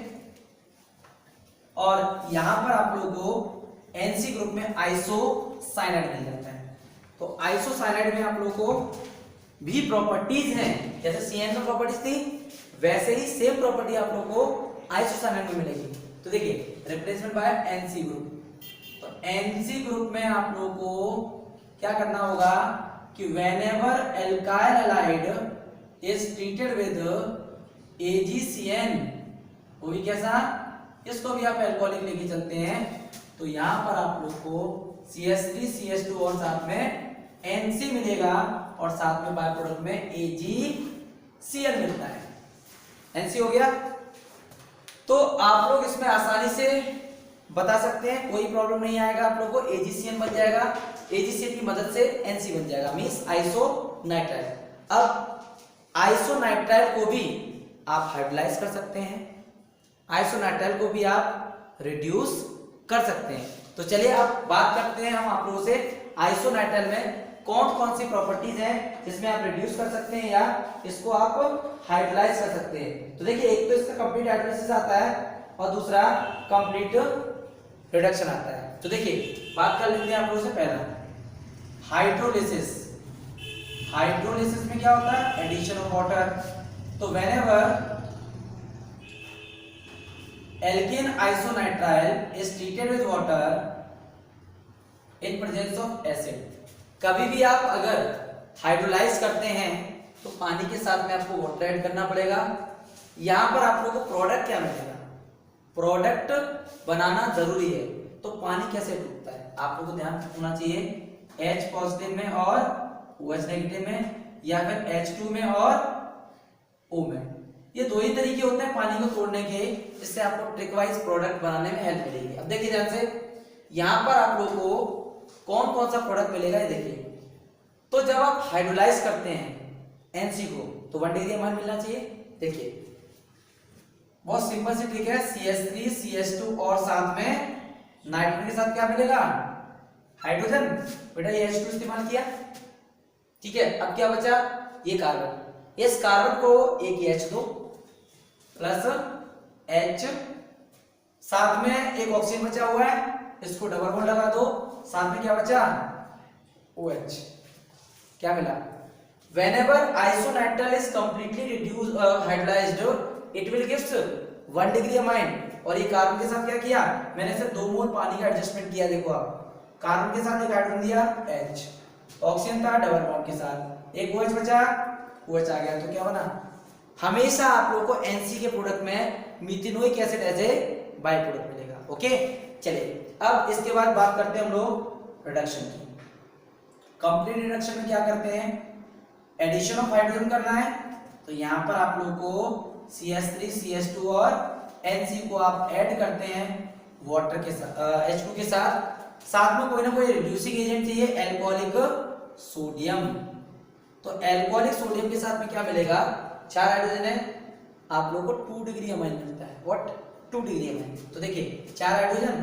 और यहां पर आप लोगों को NC ग्रुप में आइसोसाइनाइड मिल जाता है। तो आइसोसाइनाइड में आप लोगों को भी प्रॉपर्टीज हैं, जैसे CN में प्रॉपर्टीज थी वैसे ही सेम प्रॉपर्टी आप लोगों को आइसोसाइनाइड में मिलेगी। तो देखिए रिप्लेसमेंट बाय NC ग्रुप, तो NC ग्रुप में आप लोगों को क्या करना होगा कि whenever alkyl halide is treated with AgCN, वो भी कैसा, इसको भी आप एल्कोहलिक लेके चलते हैं, तो यहां पर आप लोग को CH3CH2 और साथ में NC मिलेगा, और साथ में बाय प्रोडक्ट में AgCl मिलता है। NC हो गया। तो आप लोग इसमें आसानी से बता सकते हैं, कोई प्रॉब्लम नहीं आएगा, आप लोगों को AgCN बन जाएगा, AgCN की मदद से NC बन जाएगा, मींस आइसोनाइट्राइल। अब आइसोनाइट्राइल को भी आप हाइड्रोलाइज कर सकते हैं, आइसोनाइट्राइल को भी आप रिड्यूस कर सकते हैं। तो चलिए अब बात करते हैं हम आप लोगों से आइसोनाइट्राइल में कौन कौन सी प्रॉपर्टीज हैं जिसमें आप रिड्यूस कर सकते हैं या इसको आप हाइड्रोलाइज कर सकते हैं। तो देखिए एक तो इसका कंप्लीट हाइड्रोलिसिस आता है और दूसरा कंप्लीट रिडक्शन आता है। तो देखिए बात कर लेते हैं आप लोगों से पहला हाइड्रोलिसिस। हाइड्रोलिसिस में क्या होता है, एडिशन ऑफ वाटर। तो whenever alkane isonitrile is treated with water in presence of acid, कभी भी आप अगर हाइड्रोलाइज करते हैं तो पानी के साथ में आपको वाटर ऐड करना पड़ेगा। यहां पर आप लोगों को प्रोडक्ट क्या मिलेगा, प्रोडक्ट बनाना जरूरी है। तो पानी कैसे डूबता है आप लोगों को ध्यान रखना चाहिए, H पॉजिटिव में और OH नेगेटिव में, या फिर H2 में और O में। ये दो ही तरीके होते हैं पानी को तोड़ने के, इससे आपको ट्रिक वाइज प्रोडक्ट बनाने में हेल्प मिलेगी। अब देखिए ध्यान से, यहां पर आप लोगों को कौन कौन सा प्रोडक्ट मिलेगा ये देखिए। तो जब आप हाइड्रोलाइज करते हैं NC को तो 1 डिग्री अमाइन मिलना चाहिए। देखिए बहुत सिंपल सी ट्रिक है, CH3CH2 और साथ में नाइट्रोजन के साथ क्या मिलेगा, हाइड्रोजन। बेटा ये H2 इस्तेमाल किया, ठीक है। अब क्या बचा, ये कार्बन, इस कार्बन को एक H दो प्लस H, साथ में एक ऑक्सीजन बचा हुआ है, इसको डबल बॉन्ड लगा दो, साथ में क्या बचा, OH। क्या मिला, whenever isonitrile is completely reduced hydrolyzed it will gives 1 degree amine. और ये कार्बन के साथ क्या किया, मैंने सिर्फ 2 मोल पानी का एडजस्टमेंट किया। देखो आप कार्बन के साथ एक हाइड्रोजन दिया H, ऑक्सीजन था डबल बॉन्ड के साथ, एक OH बचा, OH आ गया। तो क्या बना, हमेशा आप लोगों को NC के प्रोडक्ट में methanoic acid as a by product मिलेगा। ओके चलिए अब इसके बाद बात करते हैं हम लोग रिडक्शन की। कंप्लीट रिडक्शन में क्या करते हैं, एडिशन ऑफ हाइड्रोजन करना है। तो यहां पर आप लोगों को CH3CH2 और NC को आप ऐड करते हैं वाटर के साथ, H2 के साथ, साथ में कोई ना कोई रिड्यूसिंग एजेंट चाहिए, एल्कोहलिक सोडियम। तो एल्कोहलिक सोडियम के साथ में क्या मिलेगा, 4 हाइड्रोजन है, आप लोगों को 2 डिग्री अमाइन मिलता है। What, 2 degree amine. तो देखिए 4 हाइड्रोजन,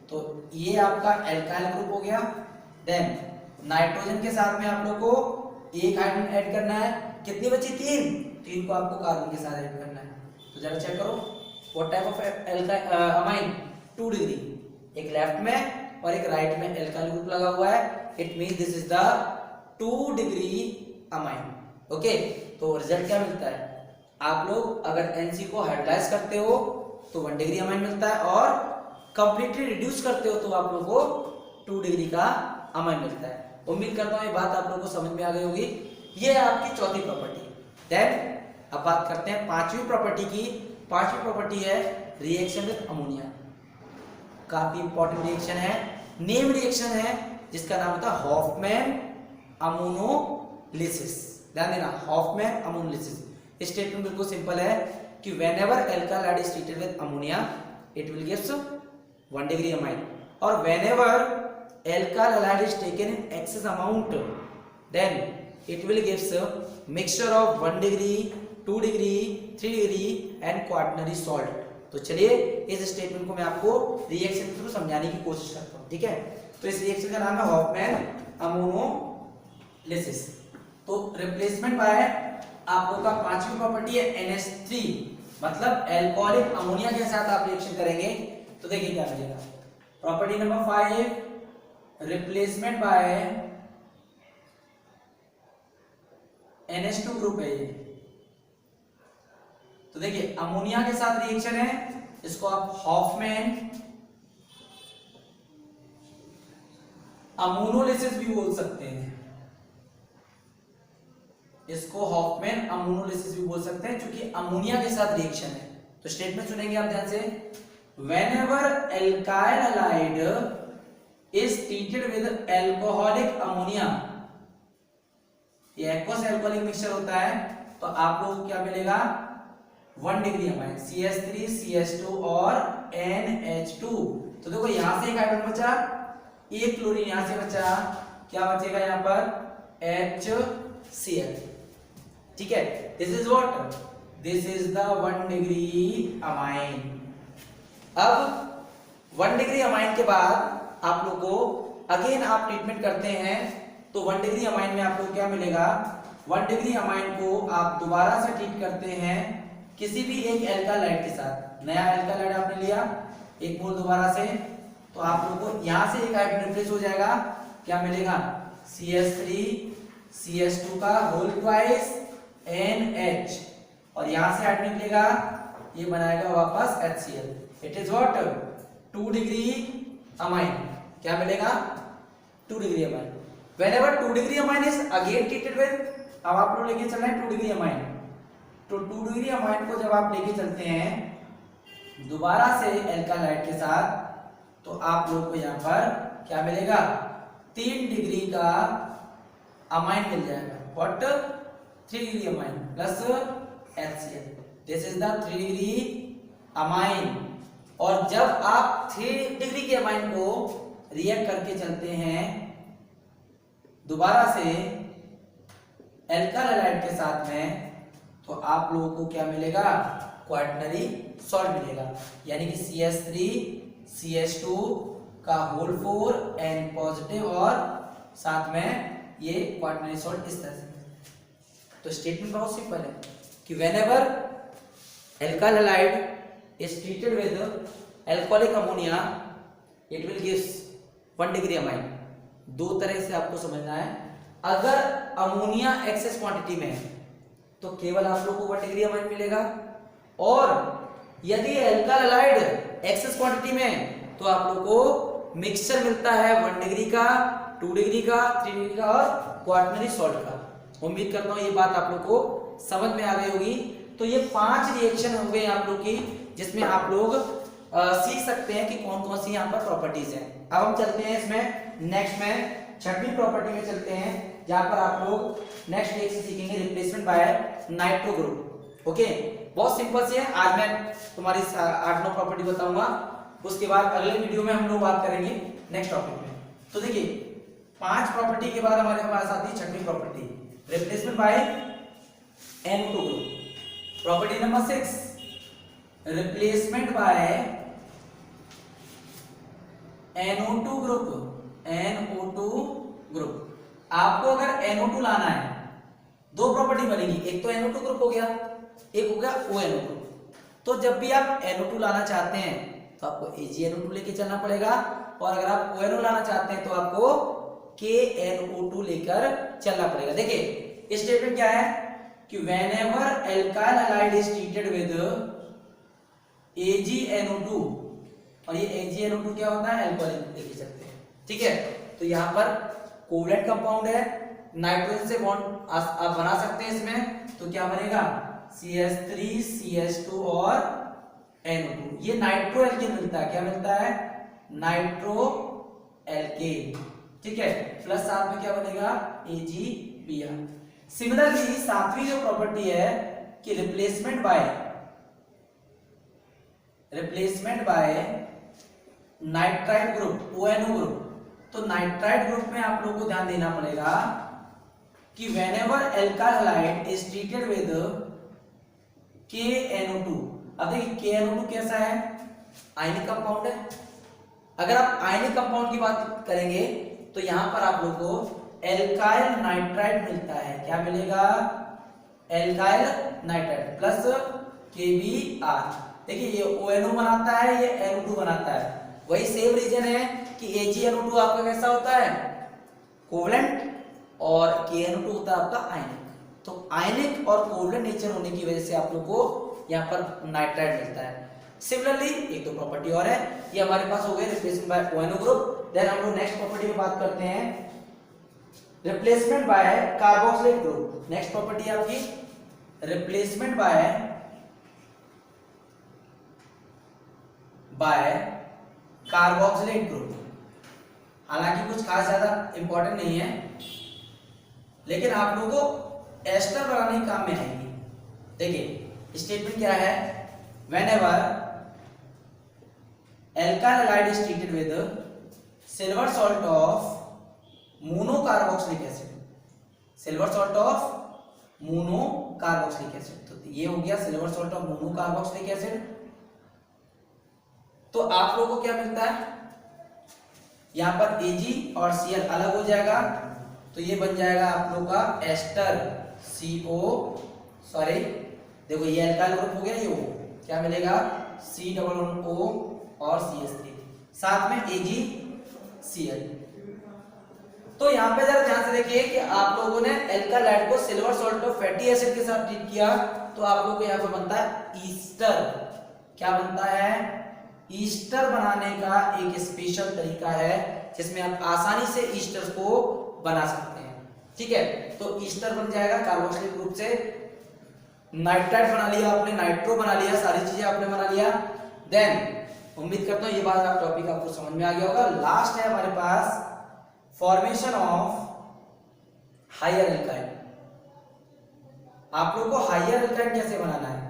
तो ये आपका एल्काइल ग्रुप हो गया। देन नाइट्रोजन के साथ में आप लोग को एक हाइड्रोजन ऐड करना है, कितनी बची, 3 को आपको कार्बन के साथ ऐड करना है। तो जरा चेक करो, what type of amine, 2 degree, एक लेफ्ट में और एक राइट में एल्काइल ग्रुप लगा हुआ है, it means this is the 2 degree amine. Okay तो रिजल्ट क्या मिलता है, आप लोग अगर NC को हाइड्रोलाइज करते हो तो 1 डिग्री अमाइन मिलता है, और कंप्लीटली रिड्यूस करते हो तो आप लोगों को 2 डिग्री का अमाइन मिलता है। उम्मीद करता हूं ये बात आप लोगों को समझ में आ गई होगी। ये है आपकी चौथी प्रॉपर्टी। देन अब बात करते हैं पांचवी प्रॉपर्टी की। पांचवी प्रॉपर्टी है रिएक्शन विद अमोनिया। काफी इंपॉर्टेंट रिएक्शन है, नेम रिएक्शन है, जिसका नाम होता है हॉफमैन अमोनोलिसिस। ध्यान देना, हॉफमैन अमोनोलिसिस। स्टेटमेंट बिल्कुल सिंपल है, कि whenever alkyl halide is treated with ammonia it will gives 1 degree amine, और whenever alkyl halide is taken in excess amount then it will gives mixture of 1 degree 2 degree 3 degree and quaternary salt। तो चलिए इस statement को मैं आपको reaction के through समझाने की कोशिश करता हूँ, ठीक है। तो इस रिएक्शन का नाम है हॉफमैन अमोनोलिसिस। तो रिप्लेसमेंट बाय आप लोग का पांचवी प्रॉपर्टी है NH3, मतलब एल्कोहलिक अमोनिया के साथ आप रिएक्शन करेंगे तो देखिए क्या मिलेगा। Property number 5, replacement bye NH2 group है ये। तो देखिए अमोनिया के साथ रिएक्शन है, इसको आप हॉफमैन अमोनोलिसिस भी बोल सकते हैं, इसको हॉफमैन अमोनोलिसिस भी बोल सकते हैं क्योंकि अमोनिया के साथ रिएक्शन है। तो स्टेटमेंट सुनेंगे आप ध्यान से, whenever alkyl halide is treated with alcoholic ammonia, ये एक्वस एल्कोहलिक मिक्सचर होता है, तो आप लोग को क्या मिलेगा 1 डिग्री अमाइन CH3 CH2 और NH2। तो देखो यहां से एक हाइड्रोजन बचा, एक क्लोरीन यहां से बचा, क्या बचेगा यहाँ पर HCl, ठीक है। This is what, this is the 1 degree amine. अब 1 डिग्री अमाइन के बाद आप लोग को अगेन आप ट्रीटमेंट करते हैं तो 1 डिग्री अमाइन में आप लोग क्या मिलेगा, 1 डिग्री अमाइन को आप दोबारा से ट्रीट करते हैं किसी भी एक एल्कालाइड के साथ। नया एल्कालाइड आपने लिया एक मोल दोबारा से, तो आप लोग को यहां से एक हाइड्रोजन रिप्लेस हो जाएगा, क्या मिलेगा CH3 CH2 का होल ट्वाइस NH, और यहां से हाइड्रोजन निकलेगा, ये बनाएगा वापस HCl। It is what 2 degree amine, क्या मिलेगा 2 degree amine. Whenever 2 degree amine is again treated with, अब आप लोग लेके चल रहे हैं 2 डिग्री अमाइन, तो 2 डिग्री अमाइन को जब आप लेके चलते हैं दोबारा से एल्कालाइड के साथ, तो आप लोग को यहाँ पर क्या मिलेगा 3 डिग्री का अमाइन मिल जाएगा, what 3 degree amine plus HCl, this is the 3 degree amine. और जब आप 3 डिग्री के अमाइन को रिएक्ट करके चलते हैं दोबारा से एल्कालाइड के साथ में, तो आप लोगों को क्या मिलेगा क्वाटरनरी सॉल्ट मिलेगा, यानी कि CH3 CH2 का होल 4 N पॉजिटिव और साथ में ये क्वाटरनरी सॉल्ट इस तरह से। तो स्टेटमेंट बहुत सिंपल है कि whenever alkyl halide is treated with alcoholic ammonia it will gives 1 degree amine. दो तरह से आपको समझना है, अगर अमोनिया एक्सेस क्वांटिटी में है तो केवल आप लोग को 1 डिग्री अमाइन मिलेगा, और यदि एल्काइल हैलाइड एक्सेस क्वांटिटी में है तो आप लोग को मिक्सचर मिलता है 1 डिग्री का 2 डिग्री का 3 डिग्री का और क्वाटरनरी सॉल्ट का। उम्मीद करता हूं ये बात आप लोग को समझ में आ गई होगी। तो ये 5 रिएक्शन हो गए आप लोग की, जिसमें आप लोग सीख सकते हैं कि कौन कौन सी यहाँ पर प्रॉपर्टीज हैं। अब हम चलते हैं इसमें नेक्स्ट में 6वीं प्रॉपर्टी में चलते हैं, जहां पर आप लोग नेक्स्ट रिएक्शन सीखेंगे replacement bye nitro group. Okay, बहुत सिंपल सी है। आज मैं तुम्हारी 8-9 प्रॉपर्टी बताऊंगा, उसके बाद अगले वीडियो में हम लोग बात करेंगे नेक्स्ट टॉपिक में। तो देखिए 5 प्रॉपर्टी के बाद हमारे पास आती है 6वीं property, replacement by NO2 group. Property number 6, replacement by NO2 group. NO2 group, आपको अगर NO2 लाना है, 2 प्रॉपर्टी बनेगी, एक तो NO2 ग्रुप हो गया, एक हो गया ONO ग्रुप। तो जब भी आप NO2 लाना चाहते हैं तो आपको AgNO2 लेके चलना पड़ेगा, और अगर आप ONO लाना चाहते हैं तो आपको KNO2 लेकर चलना पड़ेगा। देखिए स्टेटमेंट क्या है कि whenever alkyl halide is treated with AgNO2, और ये AgNO2 क्या होता है एल्कोहलिक लेके चलते हैं, ठीक है। तो यहाँ पर कोवलेंट कंपाउंड है, नाइट्रोजन से बॉन्ड आप बना सकते हैं इसमें, तो क्या बनेगा CH3 CH2 और NO2। ये नाइट्रो एल्केन मिलता है, क्या मिलता है नाइट्रो एल्केन, ठीक है, प्लस साथ में क्या बनेगा AgBr। सिमिलरली 7वीं जो प्रॉपर्टी है कि replacement by replacement bye nitrite group, ONO group. तो नाइट्राइट ग्रुप में आप लोगों को ध्यान देना पड़ेगा कि whenever alkyl halide is treated with KNO2। अब देखिए KNO2 कैसा है, आयनिक कंपाउंड है। अगर आप आयनिक कंपाउंड की बात करेंगे तो यहां पर आप लोगों को एल्काइल नाइट्राइट मिलता है। क्या मिलेगा, एल्काइल नाइट्राइट प्लस KBr। देखिए ये ONO बनाता है, ये NO2 बनाता है। वही सेम रीजन है कि AgNO2 आपका कैसा होता है, कोवलेंट, और KNO2 होता है आपका आयनिक। तो आयनिक और कोवलेंट नेचर होने की वजह से आप लोग को यहाँ पर नाइट्राइट मिलता है। सिमिलरली एक दो प्रॉपर्टी और है, ये हमारे पास हो गए replacement by ONO group. Then हम लोग नेक्स्ट प्रॉपर्टी में बात करते हैं, replacement by carboxylate group. Next property है आपकी रिप्लेसमेंट बाय कार्बोक्सिलेट ग्रुप। हालांकि कुछ खास ज्यादा इंपॉर्टेंट नहीं है, लेकिन आप लोगों को एस्टर बनाने के काम में आएगी। देखिए स्टेटमेंट क्या है, whenever alkyl halide is treated with silver salt of monocarboxylic acid, silver salt of monocarboxylic acid. तो ये हो गया silver salt of monocarboxylic acid. तो आप लोगों को क्या मिलता है, यहां पर Ag और Cl अलग हो जाएगा, तो ये बन जाएगा आप लोग का एस्टर CO, सॉरी देखो ये एल्काइल ग्रुप हो गया, ये हो क्या मिलेगा C+O और CH3, साथ में AgCl। तो यहाँ पे जरा ध्यान से देखिए कि आप लोगों ने एल्काइल हैलाइड को silver salt of fatty acid के साथ ट्रीट किया, तो आप लोगों को यहाँ पे बनता है ईस्टर। क्या बनता है, ईस्टर बनाने का एक स्पेशल तरीका है जिसमें आप आसानी से ईस्टर को बना सकते हैं। ठीक है, तो ईस्टर बन जाएगा कार्बोक्सिलिक ग्रुप से। नाइट्राइट बना लिया आपने, नाइट्रो बना लिया, सारी चीजें आपने बना लिया। देन उम्मीद करता हूं ये बात आप टॉपिक आपको समझ में आ गया होगा। लास्ट है हमारे पास फॉर्मेशन ऑफ हायर एल्काइन। आप लोग को हायर एल्काइन कैसे बनाना है,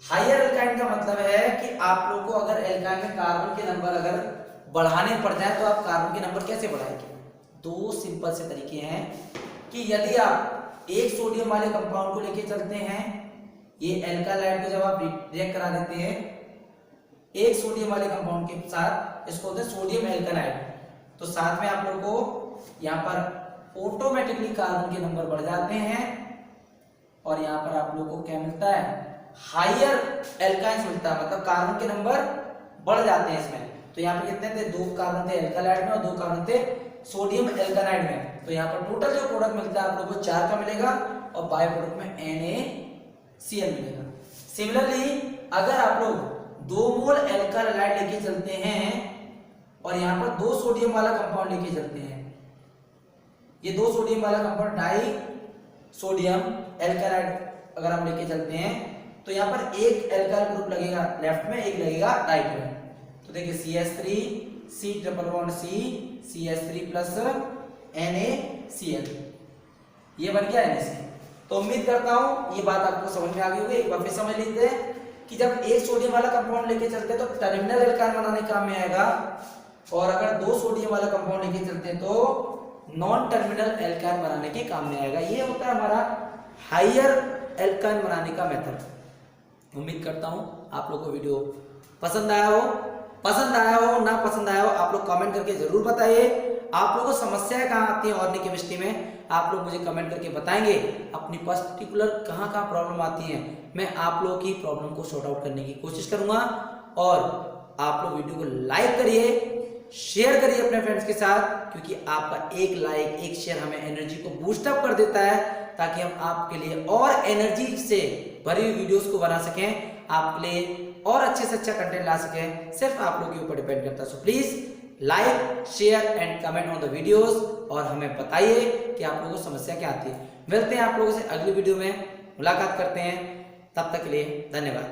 हायर एल्काइन का मतलब है कि आप लोग को अगर एल्काइन में कार्बन के नंबर अगर बढ़ाने पड़ जाए तो आप कार्बन के नंबर कैसे बढ़ाएंगे। दो सिंपल से तरीके हैं कि यदि आप एक सोडियम वाले कंपाउंड को लेके चलते हैं, ये एल्काइल हैलाइड को जब आप रिएक्ट करा देते हैं एक सोडियम वाले कंपाउंड के साथ, इसको होते हैं सोडियम एल्कालाइड, तो साथ में आप लोग को यहाँ पर ऑटोमेटिकली कार्बन के नंबर बढ़ जाते हैं और यहाँ पर आप लोग को क्या मिलता है, हायर एल्काइंस मिलता है, मतलब कार्बन के नंबर बढ़ जाते हैं इसमें। तो यहाँ पे कितने थे, 2 कार्बन थे एल्कालाइड में और 2 कार्बन थे सोडियम एल्कानाइड में। तो यहाँ पर टोटल जो प्रोडक्ट मिलता है आप लोगों को 4 का मिलेगा और बाय प्रोडक्ट में NaCl मिलेगा। सिमिलरली अगर आप लोग 2 मोल एल्काइल हैलाइड लेके चलते हैं और यहाँ पर 2 सोडियम वाला कंपाउंड लेके चलते हैं, ये 2 सोडियम वाला कंपाउंड डाई सोडियम एल्कालाइड अगर हम लेके चलते हैं तो यहाँ पर एक एल्काइल ग्रुप लगेगा लेफ्ट में, एक लगेगा राइट में। तो देखिए CH3 C+C CH3 plus NaCl, ये बन गया NaCl। तो उम्मीद करता हूं ये बात आपको समझ में आ गई होगी। एक बार फिर समझ लेते हैं कि जब एक सोडियम वाला कंपाउंड लेके चलते हैं तो टर्मिनल एल्काइन बनाने काम में आएगा, और अगर 2 सोडियम वाला कंपाउंड लेके चलते हैं तो नॉन टर्मिनल एल्काइन बनाने के काम में आएगा। ये होता है हमारा हायर एल्काइन बनाने का मेथड। उम्मीद करता हूं आप लोगों को वीडियो पसंद आया हो ना पसंद आया हो आप लोग कमेंट करके जरूर बताइए। आप लोगों को समस्याएं कहाँ आती हैं ऑर्गेनिक केमिस्ट्री में, आप लोग मुझे कमेंट करके बताएंगे। अपनी पर्टिकुलर कहाँ प्रॉब्लम आती है, मैं आप लोगों की प्रॉब्लम को सॉर्ट आउट करने की कोशिश करूंगा। और आप लोग वीडियो को लाइक करिए, शेयर करिए अपने फ्रेंड्स के साथ, क्योंकि आपका एक लाइक एक शेयर हमें एनर्जी को बूस्ट अप कर देता है, ताकि हम आपके लिए और एनर्जी से भरी हुई वीडियोस को बना सकें, आपके लिए और अच्छे से अच्छा कंटेंट ला सकें। सिर्फ आप लोगों के ऊपर डिपेंड करता है। So please like share and comment on the videos और हमें बताइए कि आप लोगों को समस्या क्या आती है। मिलते हैं आप लोगों से अगली वीडियो में, मुलाकात करते हैं, तब तक के लिए धन्यवाद।